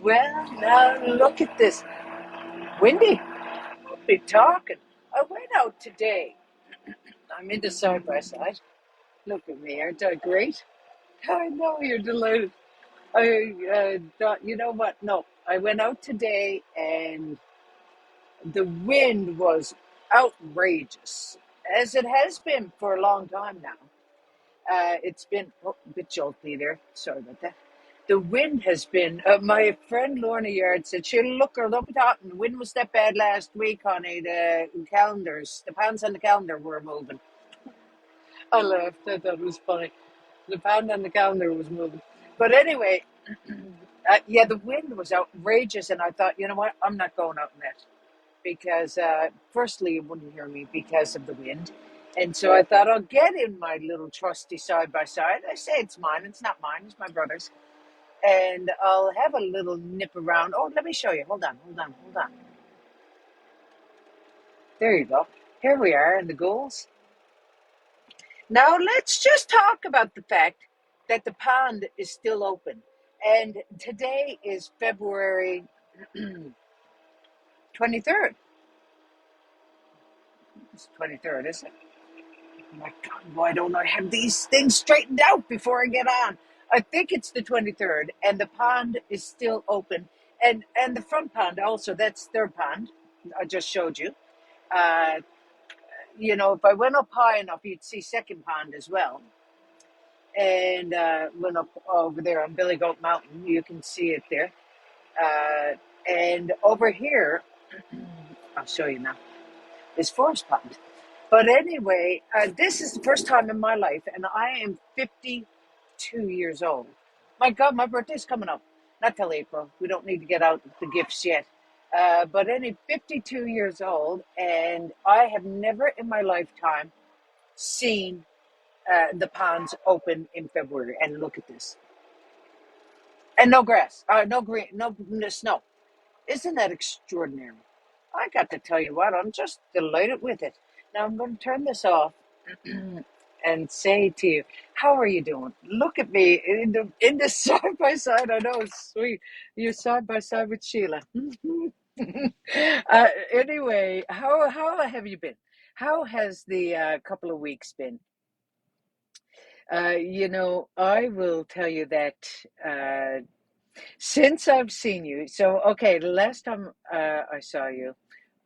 Well, now look at this. Windy. We'll be talking. I went out today. I'm into side by side. Look at me. Aren't I great? I know you're delighted. I thought, you know what? No, I went out today and the wind was outrageous, as it has been for a long time now. It's been a bit jolty there. Sorry about that. The wind has been. My friend Lorna Yard said, "She'll look her up top, and the wind was that bad last week, honey. The calendars, the pounds on the calendar were moving." I laughed. I thought it was funny. The pound on the calendar was moving. But anyway, yeah, the wind was outrageous, and I thought, you know what? I'm not going out in that because, firstly, you wouldn't hear me because of the wind. And so I thought I'll get in my little trusty side by side. I say it's mine. It's not mine. It's my brother's. And I'll have a little nip around. Oh, let me show you. Hold on, hold on, hold on. There you go. Here we are in the goals. Now let's just talk about the fact that the pond is still open. And today is February 23rd. It's 23rd, isn't it? Oh my God, why don't I have these things straightened out before I get on? I think it's the 23rd, and the pond is still open. And the front pond also, that's their pond. I just showed you. Uh, if I went up high enough, you'd see second pond as well. And went up over there on Billy Goat Mountain, you can see it there. And over here, I'll show you now, is Forest Pond. But anyway, this is the first time in my life, and I am 52 years old. My God, my birthday's coming up. Not till April. We don't need to get out the gifts yet. But 52 years old, and I have never in my lifetime seen the ponds open in February. And look at this. And no grass, no green, no snow. Isn't that extraordinary? I got to tell you what, I'm just delighted with it. Now I'm going to turn this off and say to you, how are you doing? Look at me in the side by side. I know it's sweet. You're side by side with Sheila. Anyway, how have you been? How has the couple of weeks been? I will tell you that since I've seen you, so okay, the last time I saw you,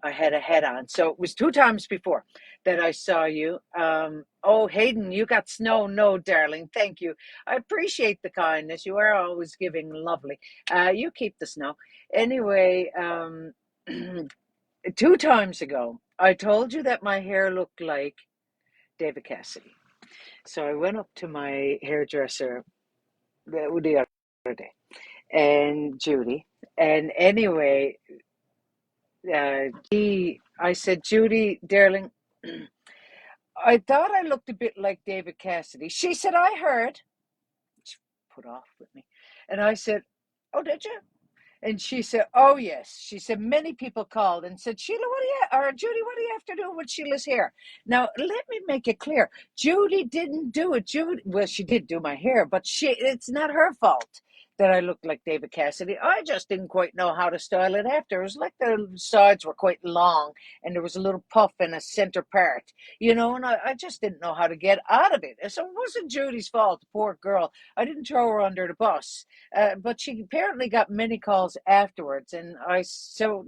I had a head on. So it was two times before that I saw you. Oh, Hayden, you got snow? No, darling. Thank you. I appreciate the kindness. You are always giving lovely. You keep the snow. Anyway, two times ago, I told you that my hair looked like David Cassidy. So I went up to my hairdresser the other day and Judy. And anyway, I said, Judy, darling, I thought I looked a bit like David Cassidy. She said, I heard. She put off with me. And I said, oh, did you? And she said, oh, yes. She said, many people called and said, Sheila, or Judy, what do you have to do with Sheila's hair? Now, let me make it clear. Judy didn't do it. Well, she did do my hair, but it's not her fault that I looked like David Cassidy. I just didn't quite know how to style it after. It was like the sides were quite long and there was a little puff in a center part, and I just didn't know how to get out of it. So it wasn't Judy's fault, poor girl. I didn't throw her under the bus. But she apparently got many calls afterwards, and so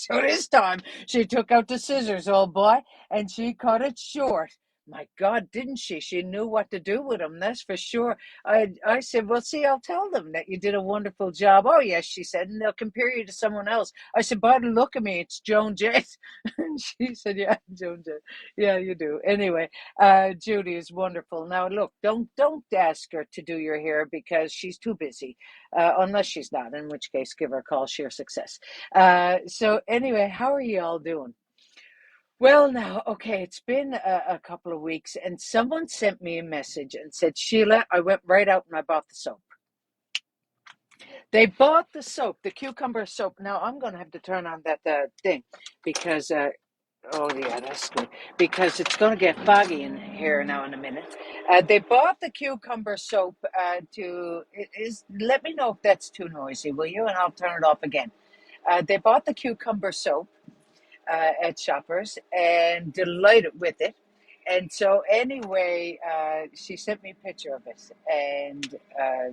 this time she took out the scissors, old boy, and she cut it short. My God, didn't she? She knew what to do with them, that's for sure. I said, well, see, I'll tell them that you did a wonderful job. Oh, yes, she said, and they'll compare you to someone else. I said, by the look at me, it's Joan Jett. And she said, yeah, Joan Jett. Yeah, you do. Anyway, Judy is wonderful. Now, look, don't ask her to do your hair because she's too busy, unless she's not, in which case, give her a call, sheer success. So anyway, how are you all doing? Well, now, okay, it's been a couple of weeks, and someone sent me a message and said, Sheila, I went right out and I bought the soap. They bought the soap, the cucumber soap. Now, I'm going to have to turn on that thing because Oh yeah, that's good because it's going to get foggy in here now in a minute. They bought the cucumber soap to it is. Let me know if that's too noisy, will you? And I'll turn it off again. They bought the cucumber soap at Shoppers and delighted with it. And so anyway, she sent me a picture of it and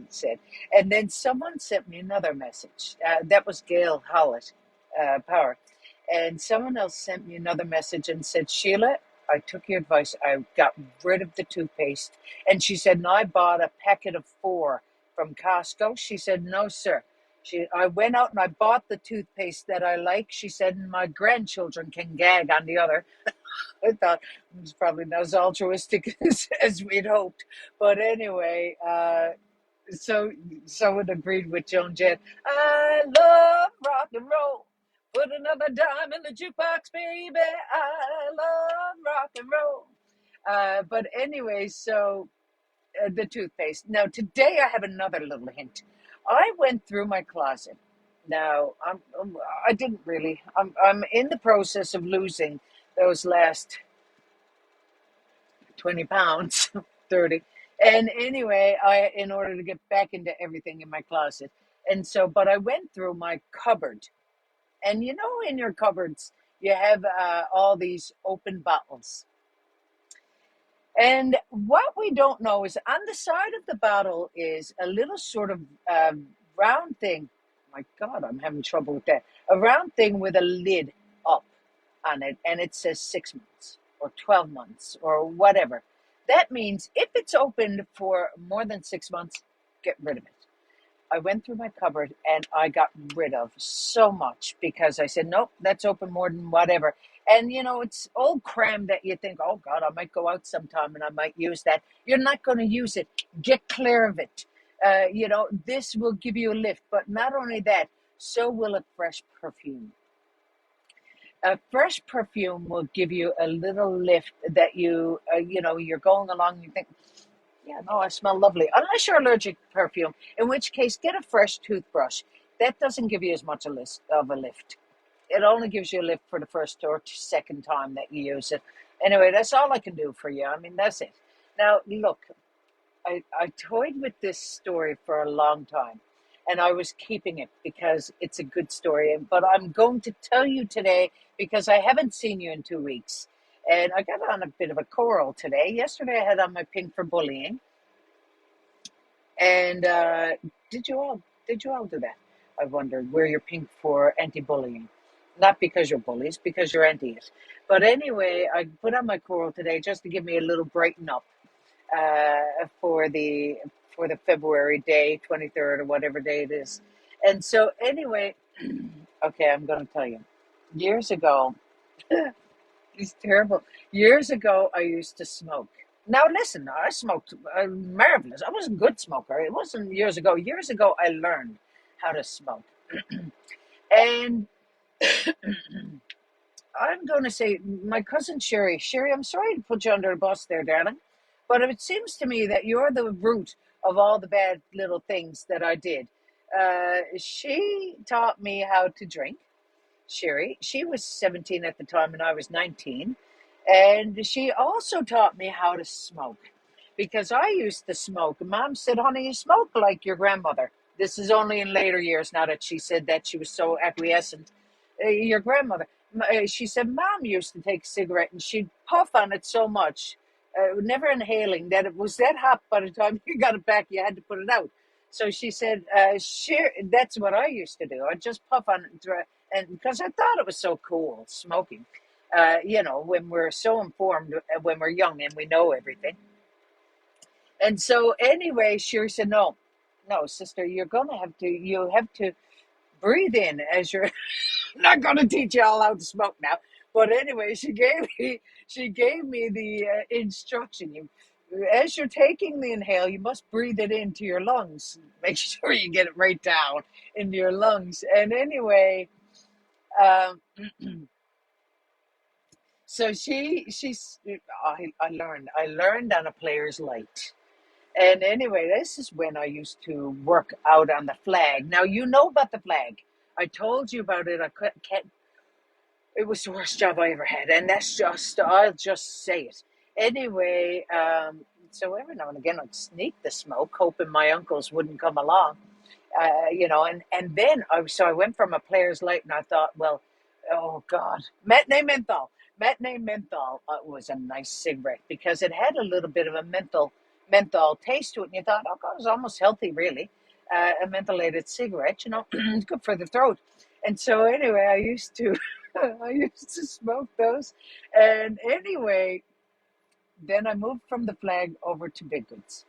said, and then someone sent me another message. That was Gail Howlett Power. And someone else sent me another message and said, Sheila, I took your advice. I got rid of the toothpaste. And she said, and I bought a packet of 4 from Costco. She said, no, sir. I went out and I bought the toothpaste that I like. She said, and my grandchildren can gag on the other. I thought it was probably not as altruistic as we'd hoped. But anyway, so someone agreed with Joan Jett. I love rock and roll. Put another dime in the jukebox, baby. I love rock and roll. But anyway, so the toothpaste. Now, today I have another little hint. I went through my closet. Now, I didn't really. I'm in the process of losing those last 20 pounds, 30. And anyway, in order to get back into everything in my closet. And so, but I went through my cupboard. And you know, in your cupboards, you have all these open bottles. And what we don't know is on the side of the bottle is a little sort of round thing. My God, I'm having trouble with that. A round thing with a lid up on it, and it says 6 months or 12 months or whatever. That means if it's opened for more than 6 months, get rid of it. I went through my cupboard and I got rid of so much because I said, nope, that's open more than whatever. And you know, it's old cram that you think, oh God, I might go out sometime and I might use that. You're not going to use it. Get clear of it. You know, this will give you a lift. But not only that, so will a fresh perfume. A fresh perfume will give you a little lift that you know, you're going along and you think, yeah, no, I smell lovely. Unless you're allergic to perfume, in which case, get a fresh toothbrush. That doesn't give you as much of a lift. It only gives you a lift for the first or second time that you use it. Anyway, that's all I can do for you. I mean, that's it. Now, look, I toyed with this story for a long time, and I was keeping it because it's a good story. But I'm going to tell you today because I haven't seen you in 2 weeks. And I got on a bit of a coral today. Yesterday I had on my pink for bullying. And did you all do that? I wondered. Wear your pink for anti-bullying, not because you're bullies, because you're anti it. But anyway, I put on my coral today just to give me a little brighten up for the February day, 23rd or whatever day it is. And so anyway, okay, I'm going to tell you. Years ago, it's terrible. Years ago, I used to smoke. Now, listen, I smoked marvelous. I was a good smoker. It wasn't years ago. Years ago, I learned how to smoke. And I'm going to say, my cousin Sherry, I'm sorry to put you under the bus there, darling, but it seems to me that you're the root of all the bad little things that I did. She taught me how to drink. Sherry. She was 17 at the time and I was 19. And she also taught me how to smoke because I used to smoke. Mom said, honey, you smoke like your grandmother. This is only in later years now that she said that. She was so acquiescent. Your grandmother. She said, Mom used to take a cigarette and she'd puff on it so much, never inhaling, that it was that hot by the time you got it back, you had to put it out. So she said, that's what I used to do. I'd just puff on it and because I thought it was so cool, smoking. You know, when we're so informed, when we're young and we know everything. And so anyway, she said, no, sister, you have to breathe in as you're, I'm not going to teach you all how to smoke now. But anyway, she gave me the instruction. As you're taking the inhale, you must breathe it into your lungs. Make sure you get it right down into your lungs. And anyway, um, so I learned on a player's light. And anyway, this is when I used to work out on the flag. Now, you know about the flag. I told you about it. It was the worst job I ever had, and that's just, I'll just say it. Anyway, so every now and again I'd sneak the smoke, hoping my uncles wouldn't come along. And then I went from a player's light, and I thought, well, oh God, matinee menthol was a nice cigarette because it had a little bit of a menthol taste to it, and you thought, oh God, it was almost healthy, really. A mentholated cigarette, it's good for the throat. And so anyway, I used to, I used to smoke those, and anyway, then I moved from the Flag over to Big Goods.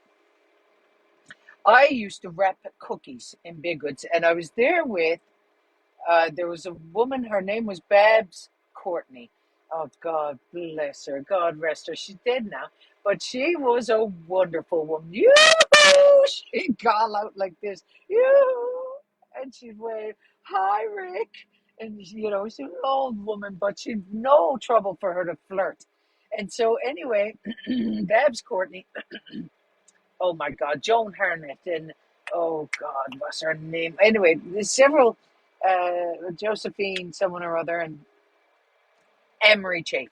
I used to wrap cookies in Big Goods, and I was there with, there was a woman, her name was Babs Courtney. Oh, God bless her. God rest her. She's dead now. But she was a wonderful woman. Yoo-hoo! She'd call out like this, yoo-hoo! And she'd wave, hi, Rick. And, she's an old woman, but she'd no trouble for her to flirt. And so, anyway, Babs Courtney, oh my God, Joan Harnett, and oh God, what's her name? Anyway, there's several, Josephine, someone or other, and Emery Chafe.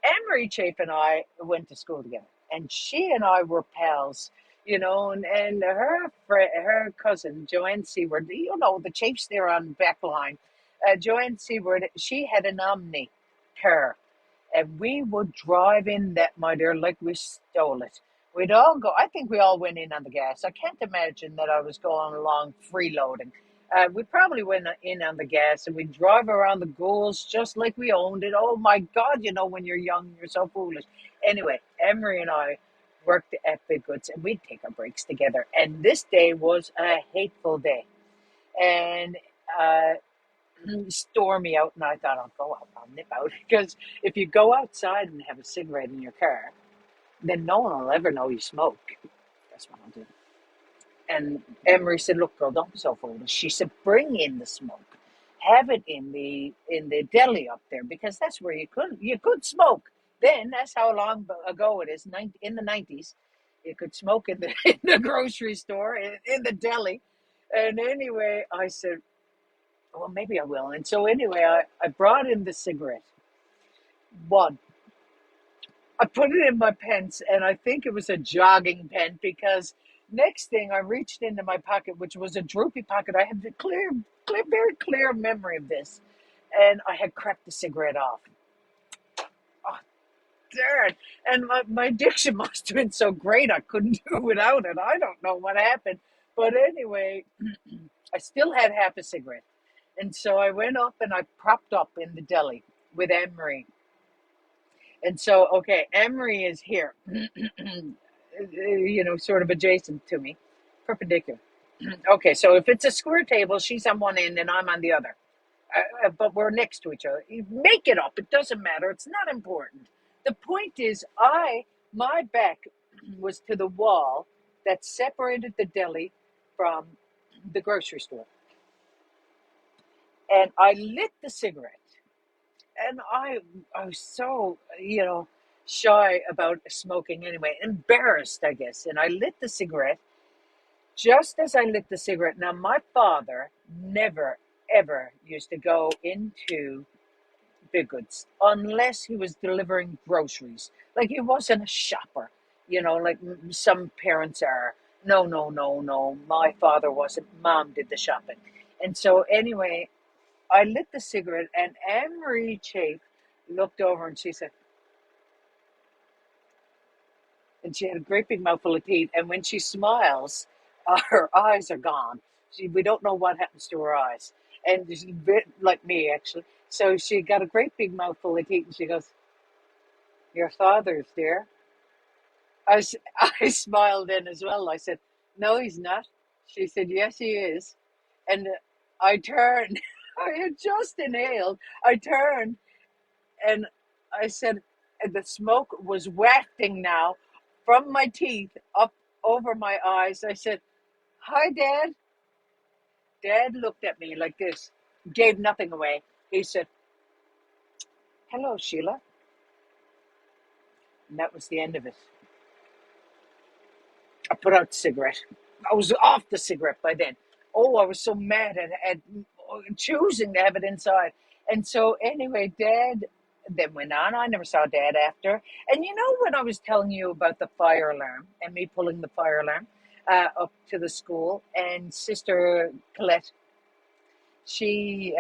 Emery Chafe and I went to school together, and she and I were pals, and her cousin Joanne Seward, the Chafes there on back line. Joanne Seward, she had an Omni car, and we would drive in that, my dear, like we stole it. We'd all go, I think we all went in on the gas. I can't imagine that I was going along freeloading. We probably went in on the gas, and we'd drive around the ghouls just like we owned it. Oh my God, when you're young, you're so foolish. Anyway, Emery and I worked at Big Goods, and we'd take our breaks together. And this day was a hateful day. And stormy out, and I thought, I'll go out, I'll nip out, because if you go outside and have a cigarette in your car, then no one will ever know you smoke. That's what I'll do. And Emery said, look, girl, don't be so foolish. She said, bring in the smoke, have it in the deli up there, because that's where you could smoke. Then that's how long ago it is. In the 90s, you could smoke in the in the grocery store, in the deli. And anyway, I said, well, maybe I will. And so anyway, I brought in the cigarette. One, I put it in my pants, and I think it was a jogging pen, because next thing I reached into my pocket, which was a droopy pocket. I have the very clear memory of this, and I had cracked the cigarette off. Oh, darn. And my addiction must have been so great I couldn't do without it. I don't know what happened. But anyway, I still had half a cigarette. And so I went up and I propped up in the deli with Emery. And so, okay, Emery is here, sort of adjacent to me, perpendicular. Okay, so if it's a square table, she's on one end and I'm on the other. But we're next to each other. You make it up. It doesn't matter. It's not important. The point is, my back was to the wall that separated the deli from the grocery store. And I lit the cigarette. And I was so, shy about smoking anyway, embarrassed, I guess. And I lit the cigarette. Just as I lit the cigarette, now my father never, ever used to go into Big Goods unless he was delivering groceries. Like he wasn't a shopper, like some parents are. No, no, no, no. My father wasn't. Mom did the shopping. And so anyway, I lit the cigarette, and Anne-Marie Chafe looked over and she said, and she had a great big mouthful of teeth. And when she smiles, her eyes are gone. We don't know what happens to her eyes. And she's a bit like me, actually. So she got a great big mouthful of teeth, and she goes, your father's there. I smiled then as well. I said, no, he's not. She said, yes, he is. And I turned. I had just inhaled. I turned, and I said, and the smoke was wafting now from my teeth up over my eyes. I said, hi, Dad. Dad looked at me like this, gave nothing away. He said, hello, Sheila. And that was the end of it. I put out the cigarette. I was off the cigarette by then. Oh, I was so mad at choosing to have it inside. And so anyway, Dad then went on. I never saw Dad after. And you know when I was telling you about the fire alarm and me pulling the fire alarm up to the school, and Sister Colette, she,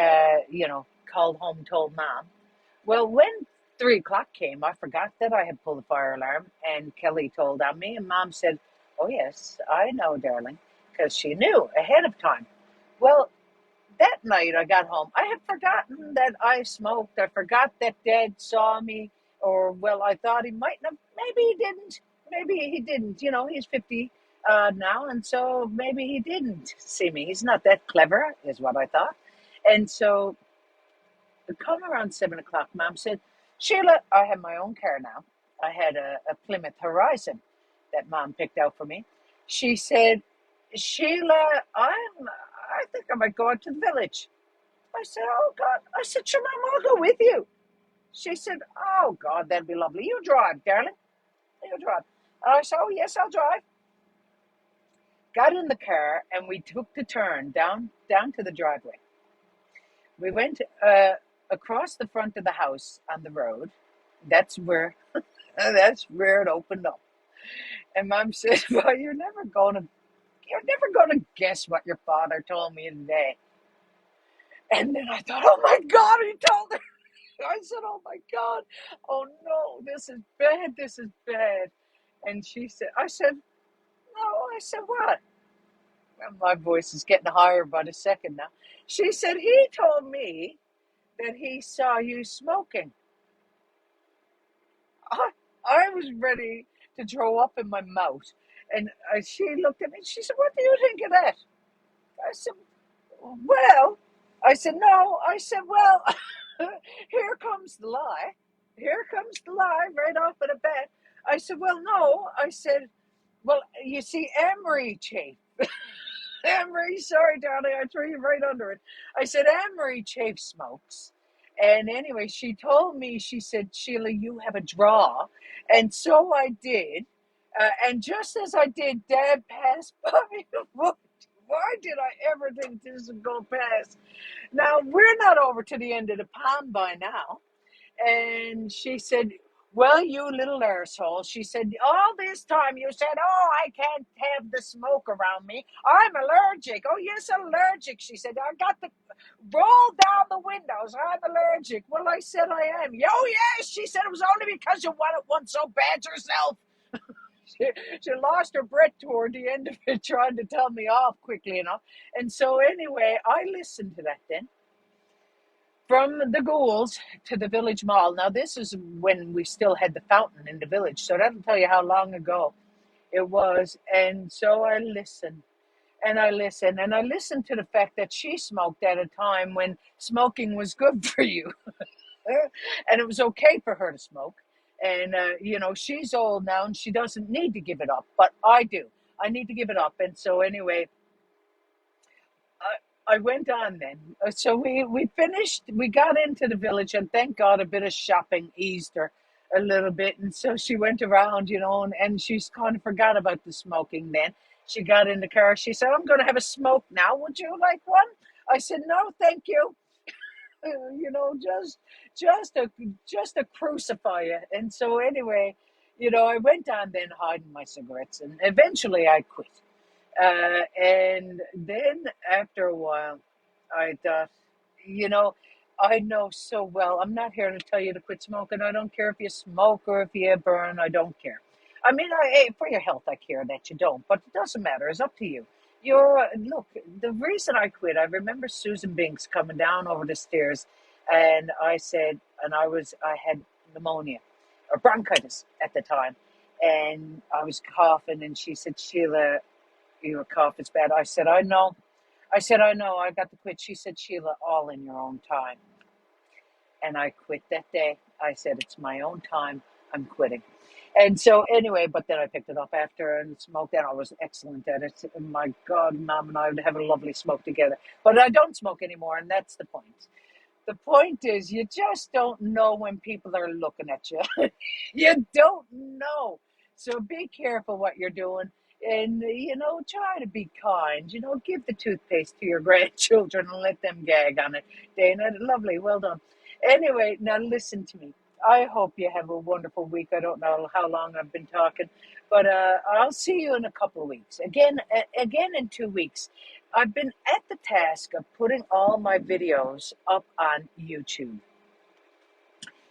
called home, told Mom. Well, when 3 o'clock came, I forgot that I had pulled the fire alarm, and Kelly told on me, and Mom said, "Oh yes, I know, darling," because she knew ahead of time. Well, that night I got home, I had forgotten that I smoked. I forgot that Dad saw me, or well, I thought he might have. Maybe he didn't. Maybe he didn't. He's 50 now, and so maybe he didn't see me. He's not that clever, is what I thought. And so, come around 7 o'clock, Mom said, "Sheila, I have my own car now." I had a Plymouth Horizon that Mom picked out for me. She said, "Sheila, I think I might go out to the village." I said, "Oh, God." I said, "Sure, Mom, I'll go with you." She said, "Oh, God, that'd be lovely. You drive, darling. You drive." And I said, "Oh, yes, I'll drive." Got in the car, and we took the turn down to the driveway. We went across the front of the house on the road. That's where it opened up. And Mom said, "Well, you're never gonna guess what your father told me today." And then I thought, "Oh my God, he told her." I said, "Oh my God, oh no, this is bad, this is bad." And I said, "No," I said, "What?" Well, my voice is getting higher by the second now. She said, "He told me that he saw you smoking." I was ready to throw up in my mouth. And she looked at me and she said, "What do you think of that?" I said, "Well," I said, "No." I said, "Well, here comes the lie. Here comes the lie right off of the bat." I said, "Well, no." I said, "Well, you see, Anne-Marie Chafe." Anne-Marie, sorry, darling, I threw you right under it. I said, "Anne-Marie Chafe smokes." And anyway, she told me, she said, "Sheila, you have a draw." And so I did. And just as I did, Dad passed by me. Why did I ever think this would go past? Now, we're not over to the end of the pond by now. And she said, "Well, you little arsehole," she said, "all this time you said, 'Oh, I can't have the smoke around me. I'm allergic.'" "Oh, yes, allergic," she said. "I got to roll down the windows. I'm allergic." "Well, I said I am." "Oh, yes," she said, "it was only because you wanted one so bad yourself." She lost her breath toward the end of it, trying to tell me off quickly enough. And so anyway, I listened to that then. From the ghouls to the village mall. Now, this is when we still had the fountain in the village, so that'll tell you how long ago it was. And so I listened and I listened and I listened to the fact that she smoked at a time when smoking was good for you. And it was okay for her to smoke. And, she's old now and she doesn't need to give it up, but I do. I need to give it up. And so, anyway, I went on then. So we finished, we got into the village, and thank God a bit of shopping eased her a little bit. And so she went around, and she's kind of forgot about the smoking then. She got in the car. She said, "I'm going to have a smoke now. Would you like one?" I said, "No, thank you." Just to crucify you. And so anyway, I went on then hiding my cigarettes, and eventually I quit. And then after a while, I thought, you know, I know so well. I'm not here to tell you to quit smoking. I don't care if you smoke or if you burn. I don't care. I mean, for your health, I care that you don't, but it doesn't matter. It's up to you. Look, the reason I quit, I remember Susan Binks coming down over the stairs, and I said, and I had pneumonia or bronchitis at the time, and I was coughing, and she said, "Sheila, your cough is bad." I said, "I know." I said, "I know. I got to quit." She said, "Sheila, all in your own time." And I quit that day. I said, "It's my own time. I'm quitting." And so anyway, but then I picked it up after and smoked, and I was excellent at it. And my God, Mom and I would have a lovely smoke together. But I don't smoke anymore, and that's the point. The point is, you just don't know when people are looking at you. You don't know. So be careful what you're doing. And, try to be kind. Give the toothpaste to your grandchildren and let them gag on it. Dana, lovely. Well done. Anyway, now listen to me. I hope you have a wonderful week. I don't know how long I've been talking, but I'll see you in a couple of weeks. Again in 2 weeks. I've been at the task of putting all my videos up on YouTube.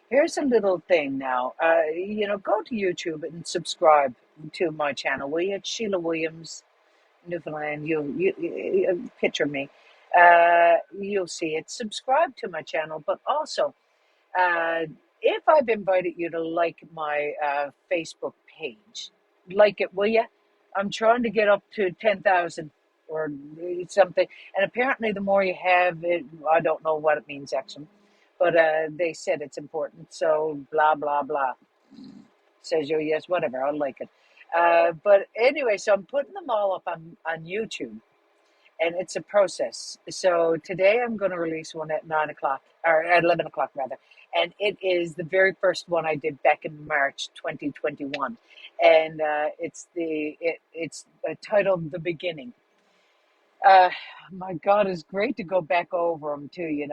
Here's a little thing now. Go to YouTube and subscribe to my channel, will you? It's Sheila Williams, Newfoundland. You picture me. You'll see it. Subscribe to my channel, but also, uh, if I've invited you to like my Facebook page, like it, will you? I'm trying to get up to 10,000 or something. And apparently, the more you have, I don't know what it means, actually. But they said it's important. So, blah, blah, blah. Says you, yes, whatever. I'll like it. But anyway, so I'm putting them all up on YouTube, and it's a process. So today I'm going to release one at 9 o'clock, or at 11 o'clock rather, and it is the very first one I did back in March 2021, and it's titled "The Beginning." uh my God, it's great to go back over them too,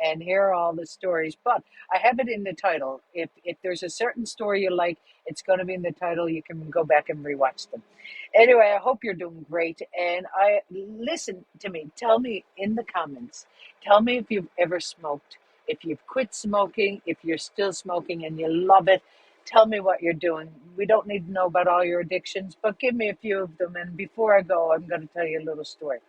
and hear all the stories. But I have it in the title. If there's a certain story you like, it's going to be in the title. You can go back and rewatch them. Anyway, I hope you're doing great. And I listen to me. Tell me in the comments. Tell me if you've ever smoked. If you've quit smoking. If you're still smoking and you love it. Tell me what you're doing. We don't need to know about all your addictions, but give me a few of them. And before I go, I'm going to tell you a little story.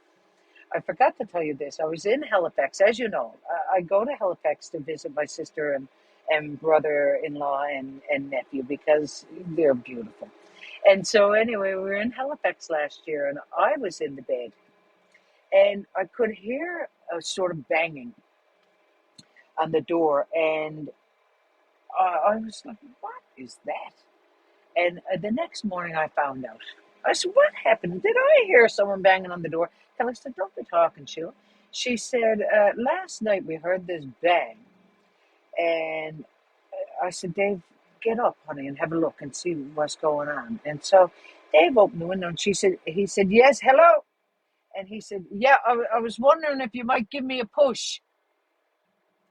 I forgot to tell you this. I was in Halifax, as you know. I go to Halifax to visit my sister and brother-in-law and nephew because they're beautiful. And so anyway, we were in Halifax last year, and I was in the bed, and I could hear a sort of banging on the door, and I was like, "What is that?" And the next morning, I found out. I said, "What happened? Did I hear someone banging on the door?" And I said, "Don't be talking, Sheila." She said, "Last night we heard this bang." And I said, "Dave, get up, honey, and have a look and see what's going on." And so Dave opened the window, and he said, "Yes, hello." And he said, "Yeah, I was wondering if you might give me a push."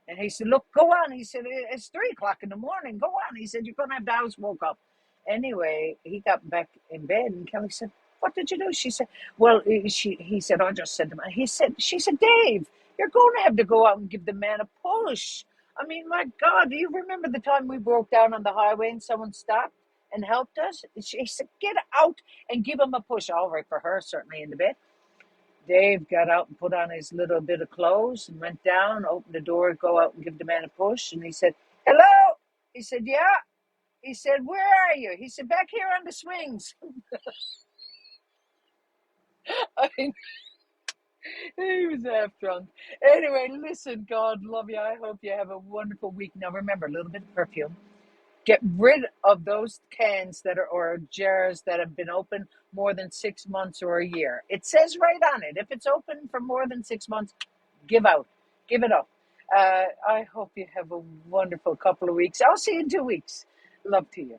And he said, "Look, go on." He said, "It's 3 o'clock in the morning. Go on." He said, "You're going to have the house woke up." Anyway, he got back in bed, and Kelly said, "What did you do?" She said, "Well," he said, "I just said to him." She said, "Dave, you're going to have to go out and give the man a push. I mean, my God, do you remember the time we broke down on the highway and someone stopped and helped us?" She said, "Get out and give him a push." All right, for her, certainly in the bed. Dave got out and put on his little bit of clothes and went down, opened the door, go out and give the man a push. And he said, "Hello?" He said, "Yeah." He said, "Where are you?" He said, "Back here on the swings." I mean, he was half drunk. Anyway, listen, God love you. I hope you have a wonderful week. Now, remember, a little bit of perfume. Get rid of those cans or jars that have been open more than 6 months or a year. It says right on it, if it's open for more than 6 months, give it up. I hope you have a wonderful couple of weeks. I'll see you in 2 weeks. Love to you.